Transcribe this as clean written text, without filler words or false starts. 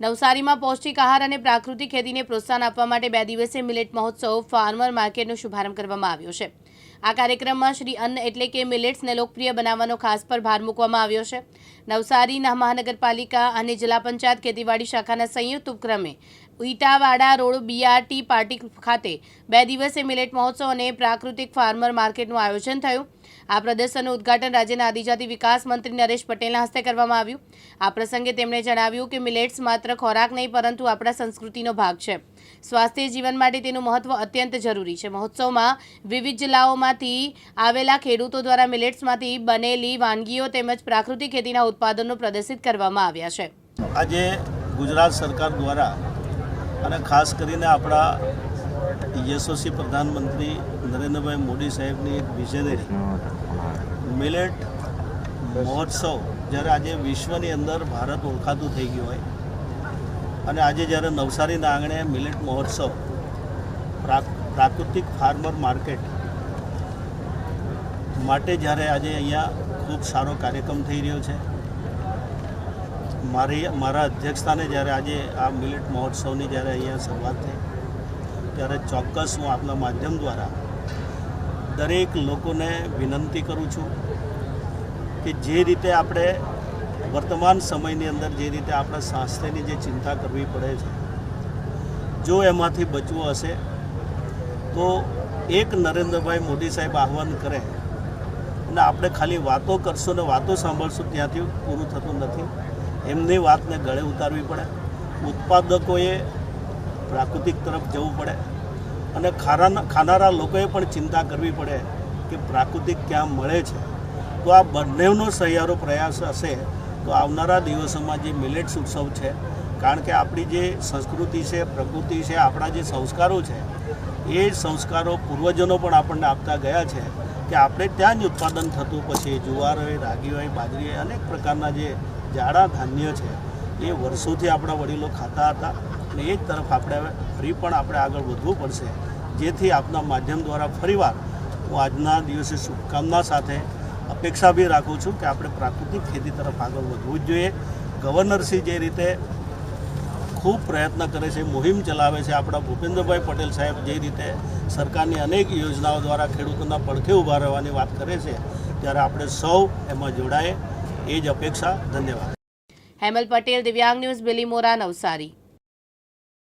નવસારીમાં પૌષ્ટિક આહાર અને પ્રાકૃતિક ખેતીને પ્રોત્સાહન આપવા માટે 2 દિવસીય મિલેટ મહોત્સવ ફાર્મર માર્કેટનો શુભારંભ કરવામાં આવ્યો છે। આ કાર્યક્રમમાં શ્રી અન્ન એટલે કે મિલેટ્સને લોકપ્રિય બનાવવાનો ખાસ પર ભાર મૂકવામાં આવ્યો છે। નવસારી મહાનગરપાલિકા અને જિલ્લા પંચાયત ખેતીવાડી શાખાના સંયુક્ત ઉપક્રમે ઈટાવાડા રોડ બીઆરટી પાર્ટી ખાતે 2 દિવસીય મિલેટ મહોત્સવ અને પ્રાકૃતિક ફાર્મર માર્કેટનું આયોજન થયું। આ પ્રદર્શનનું ઉદ્ઘાટન રાજ્યના આદિજાતિ વિકાસ મંત્રી નરેશ પટેલના હસ્તે કરવામાં આવ્યું। આ પ્રસંગે તેમણે જણાવ્યું કે મિલેટ્સ માત્ર ખોરાક નહીં પરંતુ આપણા સંસ્કૃતિનો ભાગ છે। સ્વાસ્થ્ય જીવન માટે તેનું મહત્વ અત્યંત જરૂરી છે। મહોત્સવમાં વિવિધ જિલ્લાઓમાંથી આવેલા ખેડૂતો દ્વારા મિલેટ્સમાંથી બનેલી વાનગીઓ તેમજ પ્રાકૃતિક ખેતીના ઉત્પાદનો પ્રદર્શિત કરવામાં આવ્યા છે। આજે ગુજરાત સરકાર દ્વારા અને ખાસ કરીને આપણા યશસ્વી પ્રધાનમંત્રી નરેન્દ્રભાઈ મોદી સાહેબની એક વિઝનરી મિલેટ મહોત્સવ જ્યારે આજે વિશ્વની અંદર ભારત ઓળખાતું થઈ ગયું હોય અને આજે જ્યારે નવસારીના આંગણે મિલેટ મહોત્સવ પ્રાકૃતિક ફાર્મર માર્કેટ માટે જ્યારે આજે અહીંયા ખૂબ સારો કાર્યક્રમ થઈ રહ્યો છે। મારા અધ્યક્ષસ્થાને જ્યારે આજે આ મિલેટ મહોત્સવની જ્યારે અહીંયા શરૂઆત થઈ ત્યારે ચોક્કસ હું આપના માધ્યમ દ્વારા દરેક લોકોને વિનંતી કરું છું કે જે રીતે આપણે વર્તમાન સમયની અંદર જે રીતે આપણા સ્વાસ્થ્યની જે ચિંતા કરવી પડે છે જો એમાંથી બચવું હશે તો એક નરેન્દ્રભાઈ મોદી સાહેબ આહવાન કરે અને આપણે ખાલી વાતો કરશું ને વાતો સાંભળશું ત્યાંથી પૂરું થતું નથી। એમની વાતને ગળે ઉતારવી પડે। ઉત્પાદકોએ પ્રાકૃતિક તરફ જવું પડે અને ખાનારા લોકોએ પણ ચિંતા કરવી પડે કે પ્રાકૃતિક ક્યાં મળે છે। તો આ બંનેનો સહિયારો પ્રયાસ હશે તો આવનારા દિવસોમાં જે મિલેટ્સ ઉત્સવ છે કારણ કે આપણી જે સંસ્કૃતિ છે પ્રકૃતિ છે આપણા જે સંસ્કારો છે એ સંસ્કારો પૂર્વજોનો પણ આપણને આપતા ગયા છે કે આપણે ત્યાં જ ઉત્પાદન થતું પછી જુવાર હોય રાગી હોય બાજરી હોય અનેક પ્રકારના જે જાડા ધાન્ય છે એ વર્ષોથી આપણા વડીલો ખાતા હતા અને એ જ તરફ આપણે ફરી પણ આપણે આગળ વધવું પડશે જેથી આપના માધ્યમ દ્વારા ફરીવાર હું આજના દિવસે શુભકામના સાથે અપેક્ષા બી રાખું છું કે આપણે પ્રાકૃતિક ખેતી તરફ આગળ વધવું જ જોઈએ। ગવર્નરશ્રી જે રીતે ખૂબ પ્રયત્ન કરે છે મુહિમ ચલાવે છે આપણા ભૂપેન્દ્રભાઈ પટેલ સાહેબ જે રીતે સરકારની અનેક યોજનાઓ દ્વારા ખેડૂતોના પડખે ઊભા રહેવાની વાત કરે છે ત્યારે આપણે સૌ એમાં જોડાઈએ એ જ અપેક્ષા। ધન્યવાદ। હેમલ પટેલ, દિવ્યાંગ ન્યૂઝ, બિલીમોરા, નવસારી।